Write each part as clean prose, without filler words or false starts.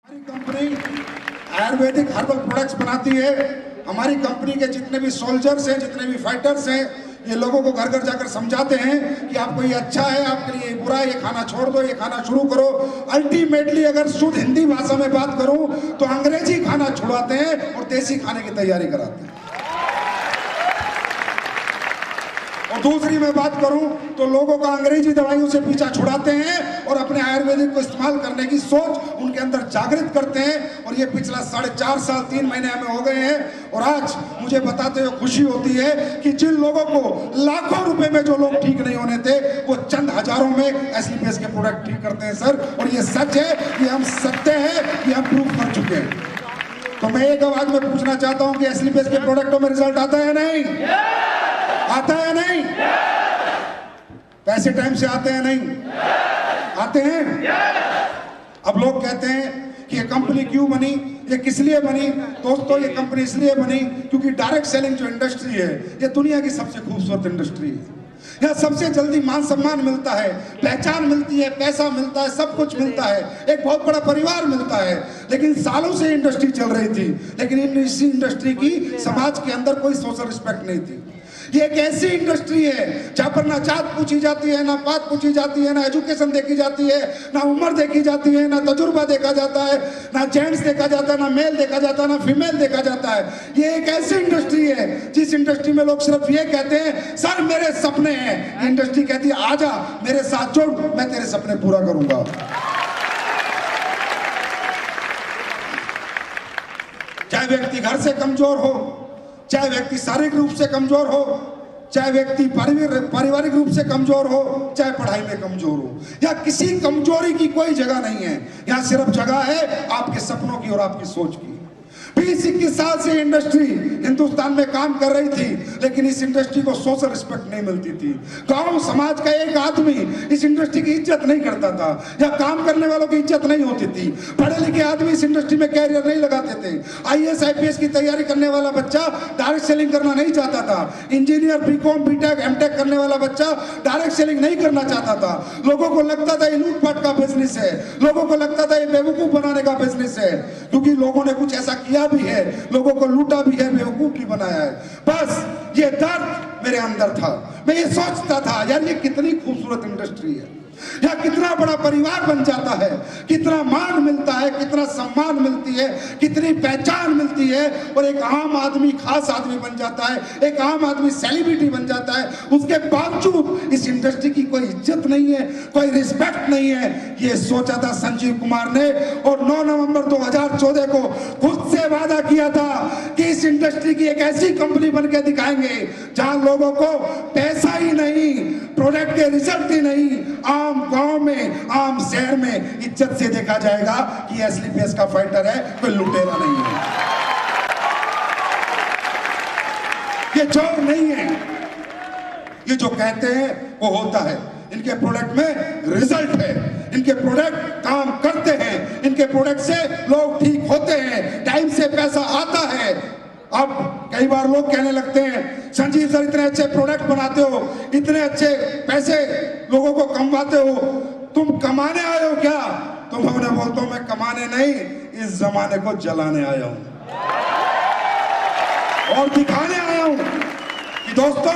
हमारी company Ayurvedic herbal products बनाती है। हमारी कंपनी के जितने भी सोल्जर्स हैं, जितने भी फाइटर्स हैं, ये लोगों को घर घर जाकर समझाते हैं कि आपको ये अच्छा है, आपके लिए बुरा है, ये खाना छोड़ दो, ये खाना शुरू करो। अल्टीमेटली अगर शुद्ध हिंदी भाषा में बात करूं तो अंग्रेजी खाना छुड़ाते हैं और देसी खाने की तैयारी कराते हैं। और दूसरी मैं बात करूं तो लोगों का अंग्रेजी दवाइयों से पीछा छुड़ाते हैं और अपने आयुर्वेदिक को इस्तेमाल करने की सोच उनके अंदर जागृत करते हैं। और ये पिछला 4.5 साल 3 महीने हमें हो गए हैं। और आज मुझे बताते हुए खुशी होती है कि जिन लोगों को लाखों रुपए में जो लोग ठीक नहीं होने थे, वो चंद हजारों में एस्लीपियस के प्रोडक्ट ठीक करते हैं सर। और ये सच है, ये हम सत्य है, ये हम प्रूव कर चुके हैं। तो मैं एक आवाज में पूछना चाहता हूं कि एस्लीपियस के प्रोडक्टों में रिजल्ट आता है नहीं? आता है नहीं? पैसे टाइम से आते हैं नहीं? आते हैं? अब लोग कहते हैं कि ये कंपनी क्यों बनी, ये किस लिए बनी? दोस्तों, ये कंपनी इसलिए बनी क्योंकि डायरेक्ट सेलिंग जो इंडस्ट्री है, ये दुनिया की सबसे खूबसूरत इंडस्ट्री है। यहाँ सबसे जल्दी मान सम्मान मिलता है, पहचान मिलती है, पैसा मिलता है, सब कुछ मिलता है, एक बहुत बड़ा परिवार मिलता है। लेकिन सालों से इंडस्ट्री चल रही थी, लेकिन इसी इंडस्ट्री की समाज के अंदर कोई सोशल रिस्पेक्ट नहीं थी। ये एक ऐसी इंडस्ट्री है जहां पर ना जात पूछी जाती है, ना पात पूछी जाती है, ना एजुकेशन देखी जाती है, ना उम्र देखी जाती है, ना तजुर्बा देखा जाता है, ना जेंट्स देखा जाता है, ना मेल देखा जाता है, ना फीमेल देखा जाता है। ये एक ऐसी इंडस्ट्री है जिस इंडस्ट्री में लोग सिर्फ ये कहते हैं, सर मेरे सपने हैं। इंडस्ट्री कहती है, आजा मेरे साथ जुड़, मैं तेरे सपने पूरा करूंगा। चाहे व्यक्ति घर से कमजोर हो, चाहे व्यक्ति शारीरिक रूप से कमजोर हो, चाहे व्यक्ति पारिवारिक रूप से कमजोर हो, चाहे पढ़ाई में कमजोर हो, या किसी कमजोरी की कोई जगह नहीं है। यहां सिर्फ जगह है आपके सपनों की और आपकी सोच की। 20-21 साल से इंडस्ट्री हिंदुस्तान में काम कर रही थी, लेकिन इस इंडस्ट्री को सोशल रिस्पेक्ट नहीं मिलती थी। गांव समाज का एक आदमी इस इंडस्ट्री की इज्जत नहीं करता था, या काम करने वालों की इज्जत नहीं होती थी। पढ़े लिखे आदमी इस इंडस्ट्री में कैरियर नहीं लगाते थे। IAS IPS की तैयारी करने वाला बच्चा डायरेक्ट सेलिंग करना नहीं चाहता था। इंजीनियर BCom BTech MTech करने वाला बच्चा डायरेक्ट सेलिंग नहीं करना चाहता था। लोगों को लगता था ये लूटपाट का बिजनेस है, लोगों को लगता था ये बेवकूफ बनाने का बिजनेस है, क्योंकि लोगों ने कुछ ऐसा किया भी है, लोगों को लूटा भी है, बेवकूफ भी बनाया है। बस ये दर्द मेरे अंदर था। मैं ये सोचता था, यार ये कितनी खूबसूरत इंडस्ट्री है, या कितना बड़ा परिवार बन जाता है, कितना मान मिलता है, कितना सम्मान मिलती है, कितनी पहचान मिलती है, और एक आम आदमी खास आदमी बन जाता है, एक आम आदमी सेलिब्रिटी बन जाता है। उसके बावजूद इस इंडस्ट्री की कोई इज्जत नहीं है, कोई रिस्पेक्ट नहीं है। ये सोचा था संजीव कुमार ने, और 9 नवंबर 2014 को खुद से वादा किया था कि इस इंडस्ट्री की एक ऐसी कंपनी बन के दिखाएंगे जहां लोगों को पैसा ही नहीं, प्रोडक्ट के रिजल्ट ही नहीं, आम गांव में, आम शहर में इज्जत से देखा जाएगा कि एस्लीपियस का फाइटर है, कोई लुटेरा नहीं है, ये चोर नहीं है। ये जो कहते हैं वो होता है। इनके प्रोडक्ट में रिजल्ट है, इनके प्रोडक्ट काम करते हैं, इनके प्रोडक्ट से लोग ठीक होते हैं, टाइम से पैसा आता है। अब कई बार लोग कहने लगते हैं, संजीव सर इतने अच्छे प्रोडक्ट बनाते हो, इतने अच्छे पैसे लोगों को कमवाते हो, तुम कमाने आए हो क्या? तो मैं उन्हें बोलता हूं, मैं कमाने नहीं, इस जमाने को जलाने आया हूं और दिखाने आया हूं कि दोस्तों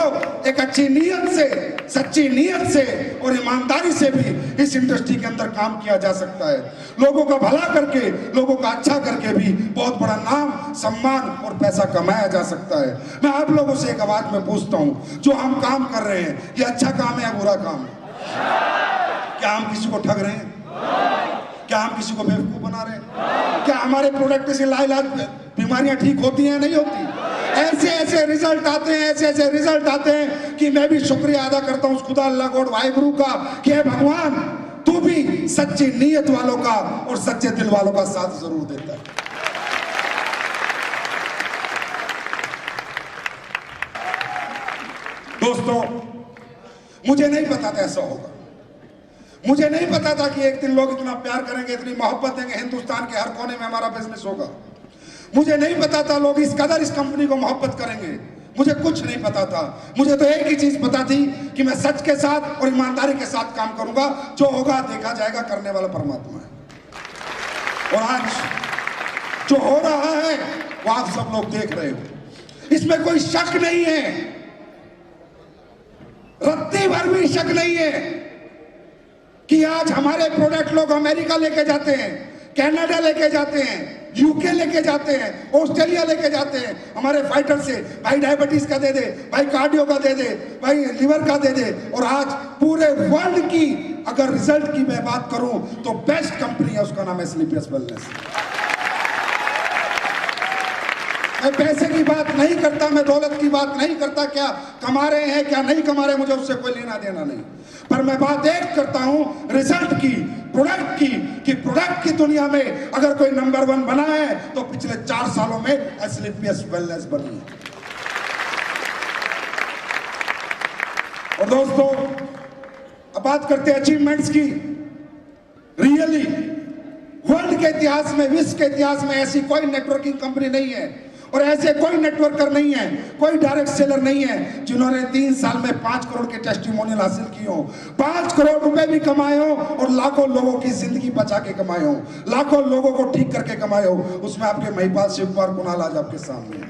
एक अच्छी नीयत से, सच्ची नीयत से और ईमानदारी से भी इस इंडस्ट्री के अंदर काम किया जा सकता है। लोगों का भला करके, लोगों का अच्छा करके भी बहुत बड़ा नाम, सम्मान और पैसा कमाया जा सकता है। मैं आप लोगों से एक आवाज में पूछता हूं, जो हम काम कर रहे हैं, ये अच्छा काम है या बुरा काम है? क्या हम किसी को ठग रहे हैं? क्या हम किसी को बेवकूफ बना रहे हैं? क्या हमारे प्रोडक्ट से लाइलाज बीमारियां ठीक होती हैं, नहीं होती? ऐसे ऐसे रिजल्ट आते हैं, ऐसे ऐसे रिजल्ट आते हैं कि मैं भी शुक्रिया अदा करता हूं उस खुदा अल्लाह गॉड वाहिगुरु का कि हे भगवान, तू भी सच्ची नीयत वालों का और सच्चे दिल वालों का साथ जरूर देता है। दोस्तों, मुझे नहीं पता था ऐसा होगा। मुझे नहीं पता था कि एक दिन लोग इतना प्यार करेंगे, इतनी मोहब्बत देंगे, हिंदुस्तान के हर कोने में हमारा बिजनेस होगा। मुझे नहीं पता था लोग इस कदर इस कंपनी को मोहब्बत करेंगे। मुझे कुछ नहीं पता था। मुझे तो एक ही चीज पता थी कि मैं सच के साथ और ईमानदारी के साथ काम करूंगा। जो होगा देखा जाएगा, करने वाला परमात्मा है। और आज जो हो रहा है वो आप सब लोग देख रहे हो, इसमें कोई शक नहीं है, रत्ती भर भी शक नहीं है कि आज हमारे प्रोडक्ट लोग अमेरिका लेके जाते हैं, कनाडा लेके जाते हैं, यूके लेके जाते हैं, ऑस्ट्रेलिया लेके जाते हैं। हमारे फाइटर से भाई डायबिटीज का दे दे, भाई कार्डियो का दे दे, भाई लिवर का दे दे। और आज पूरे वर्ल्ड की अगर रिजल्ट की मैं बात करूं तो बेस्ट कंपनी है, उसका नाम है स्लीपियस वेलनेस। मैं पैसे की बात नहीं करता, मैं दौलत की बात नहीं करता, क्या कमा रहे हैं क्या नहीं कमा रहे, मुझे उससे कोई लेना देना नहीं। पर मैं बात एक करता हूं रिजल्ट की, प्रोडक्ट की, कि प्रोडक्ट की दुनिया में अगर कोई नंबर 1 बना है तो पिछले 4 सालों में एस्क्लेपियस वेलनेस बनी है। और दोस्तों अब बात करते हैं अचीवमेंट्स की। रियली वर्ल्ड के इतिहास में, विश्व के इतिहास में ऐसी कोई नेटवर्किंग कंपनी नहीं है और ऐसे कोई नेटवर्कर नहीं है, कोई डायरेक्ट सेलर नहीं है जिन्होंने 3 साल में 5 करोड़ के टेस्टिमोनियल हासिल किए हो, 5 करोड़ रुपए भी कमाए हो और लाखों लोगों की जिंदगी बचा के कमाए हो, लाखों लोगों को ठीक करके कमाए हो। उसमें आपके महिपाल, शिवकुमार, कुणाल आज आपके सामने है।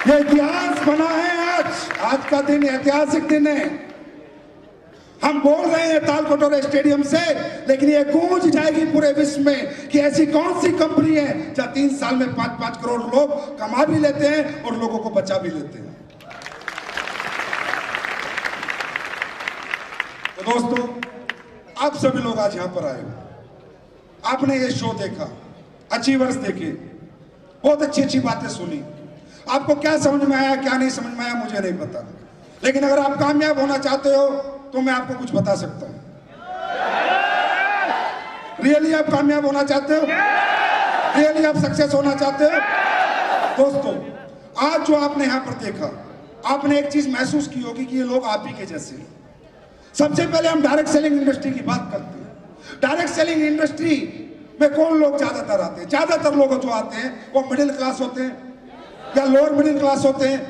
ये इतिहास बना है। आज का दिन ऐतिहासिक दिन है। हम बोल रहे हैं तालकटोरा स्टेडियम से, लेकिन ये गूंज जाएगी पूरे विश्व में कि ऐसी कौन सी कंपनी है जहां 3 साल में 5-5 करोड़ लोग कमा भी लेते हैं और लोगों को बचा भी लेते हैं। तो दोस्तों आप सभी लोग आज यहां पर आए हो, आपने ये शो देखा, अचीवर्स देखे, बहुत अच्छी अच्छी बातें सुनी। आपको क्या समझ में आया क्या नहीं समझ में आया मुझे नहीं पता, लेकिन अगर आप कामयाब होना चाहते हो तो मैं आपको कुछ बता सकता हूं। रियली आप कामयाब होना चाहते हो, रियली आप सक्सेस होना चाहते हो, दोस्तों आज जो आपने यहां पर देखा, आपने एक चीज महसूस की होगी कि ये लोग आप ही के जैसे हैं। सबसे पहले हम डायरेक्ट सेलिंग इंडस्ट्री की बात करते हैं। डायरेक्ट सेलिंग इंडस्ट्री में कौन लोग ज्यादातर आते हैं? ज्यादातर लोग जो आते हैं वो मिडिल क्लास होते हैं, या लोअर मिडिल क्लास होते हैं,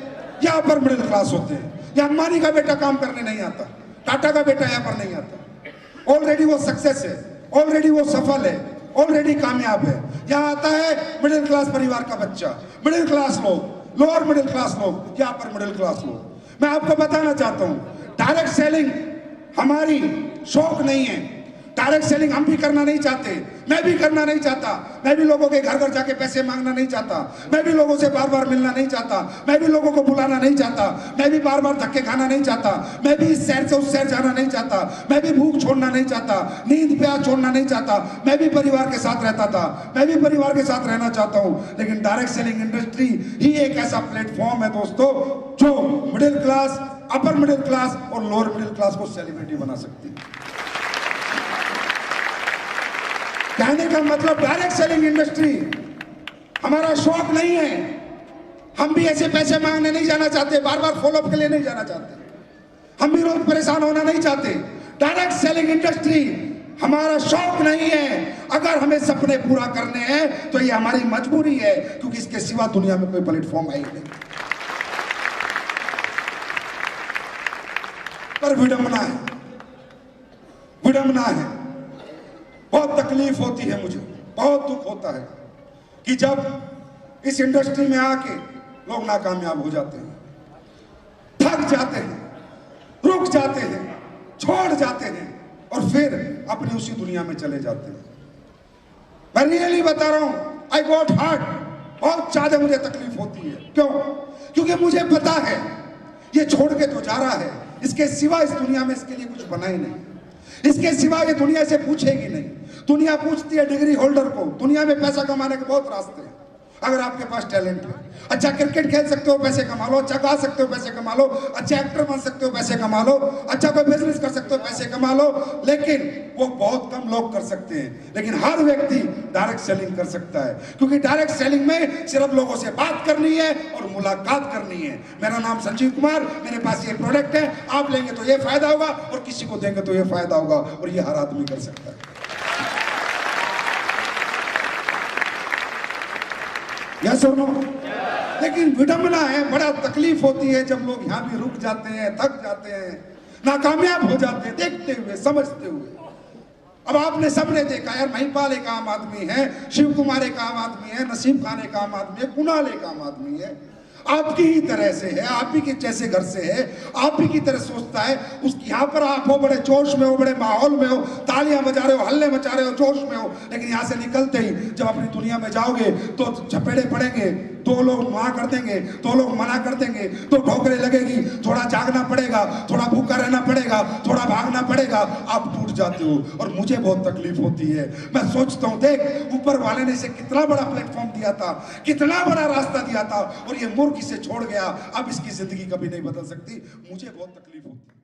या अपर मिडिल क्लास होते हैं। या अंबानी का बेटा काम करने नहीं आता, टाटा का बेटा यहां पर नहीं आता। ऑलरेडी वो सक्सेस है, ऑलरेडी वो सफल है, ऑलरेडी कामयाब है। यहां आता है मिडिल क्लास परिवार का बच्चा, मिडिल क्लास लोग, लोअर मिडिल क्लास लोग, या अपर मिडिल क्लास लोग। मैं आपको बताना चाहता हूं डायरेक्ट सेलिंग हमारी शौक नहीं है। डायरेक्ट सेलिंग हम भी करना नहीं चाहते, मैं भी करना नहीं चाहता। मैं भी लोगों के घर घर जाके पैसे मांगना नहीं चाहता, मैं भी लोगों से बार बार मिलना नहीं चाहता, मैं भी लोगों को बुलाना नहीं चाहता, मैं भी बार बार धक्के खाना नहीं चाहता, मैं भी इस शहर से उस शहर जाना नहीं चाहता, मैं भी भूख छोड़ना नहीं चाहता, नींद प्यास छोड़ना नहीं चाहता। मैं भी परिवार के साथ रहता था, मैं भी परिवार के साथ रहना चाहता हूं। लेकिन डायरेक्ट सेलिंग इंडस्ट्री ही एक ऐसा प्लेटफॉर्म है दोस्तों जो middle class, upper middle class और लोअर मिडिल क्लास को सेलिब्रिटी बना सकती है। कहने का मतलब डायरेक्ट सेलिंग इंडस्ट्री हमारा शौक नहीं है। हम भी ऐसे पैसे मांगने नहीं जाना चाहते, बार बार फॉलोअप के लिए नहीं जाना चाहते, हम भी रोज परेशान होना नहीं चाहते। डायरेक्ट सेलिंग इंडस्ट्री हमारा शौक नहीं है। अगर हमें सपने पूरा करने हैं तो ये हमारी मजबूरी है, क्योंकि इसके सिवा दुनिया में कोई प्लेटफॉर्म है ही नहीं। पर विडंबना है, विडंबना है, बहुत तकलीफ होती है, मुझे बहुत दुख होता है कि जब इस इंडस्ट्री में आके लोग नाकामयाब हो जाते हैं, थक जाते हैं, रुक जाते हैं, छोड़ जाते हैं और फिर अपनी उसी दुनिया में चले जाते हैं। मैं रियली बता रहा हूं, आई गॉट हार्ट, बहुत ज्यादा मुझे तकलीफ होती है। क्यों? क्योंकि मुझे पता है ये छोड़ के तो जा रहा है, इसके सिवा इस दुनिया में इसके लिए कुछ बना ही नहीं, इसके सिवा ये दुनिया से पूछेगी नहीं। दुनिया पूछती है डिग्री होल्डर को। दुनिया में पैसा कमाने के बहुत रास्ते हैं, अगर आपके पास टैलेंट है। अच्छा क्रिकेट खेल सकते हो, पैसे कमा लो, अच्छा गा सकते हो, पैसे कमा लो, अच्छा एक्टर बन सकते हो, पैसे कमा लो, अच्छा कोई बिजनेस कर सकते हो, पैसे कमा लो। लेकिन वो बहुत कम लोग कर सकते हैं। लेकिन हर व्यक्ति डायरेक्ट सेलिंग कर सकता है, क्योंकि डायरेक्ट सेलिंग में सिर्फ लोगों से बात करनी है और मुलाकात करनी है। मेरा नाम संजीव कुमार, मेरे पास ये प्रोडक्ट है, आप लेंगे तो ये फायदा होगा और किसी को देंगे तो ये फायदा होगा, और ये हर आदमी कर सकता है। यस और नो? लेकिन विडंबना है, बड़ा तकलीफ होती है जब लोग यहां भी रुक जाते हैं, थक जाते हैं, नाकामयाब हो जाते हैं, देखते हुए, समझते हुए। अब आपने सबने देखा यार, महिपाल एक आम आदमी है, शिव कुमार एक आम आदमी है, नसीम खान एक आम आदमी है, कुणाल एक आम आदमी है, आपकी ही तरह से है, आप ही के जैसे घर से है, आप ही की तरह सोचता है। उस यहाँ पर आप हो, बड़े जोश में हो, बड़े माहौल में हो, तालियां बजा रहे हो, हल्ले मचा रहे हो, जोश में हो, लेकिन यहाँ से निकलते ही जब अपनी दुनिया में जाओगे तो झपेड़े पड़ेंगे, दो लोग वहां कर देंगे, दो लोग मना कर देंगे, तो ठोकरें लगेगी, थोड़ा जागना पड़ेगा, थोड़ा भूखा रहना पड़ेगा, थोड़ा भागना पड़ेगा, आप टूट जाते हो और मुझे बहुत तकलीफ होती है। मैं सोचता हूँ देख ऊपर वाले ने इसे कितना बड़ा प्लेटफॉर्म दिया था, कितना बड़ा रास्ता दिया था, और ये मूर्ख इसे छोड़ गया। अब इसकी जिंदगी कभी नहीं बदल सकती, मुझे बहुत तकलीफ होती है।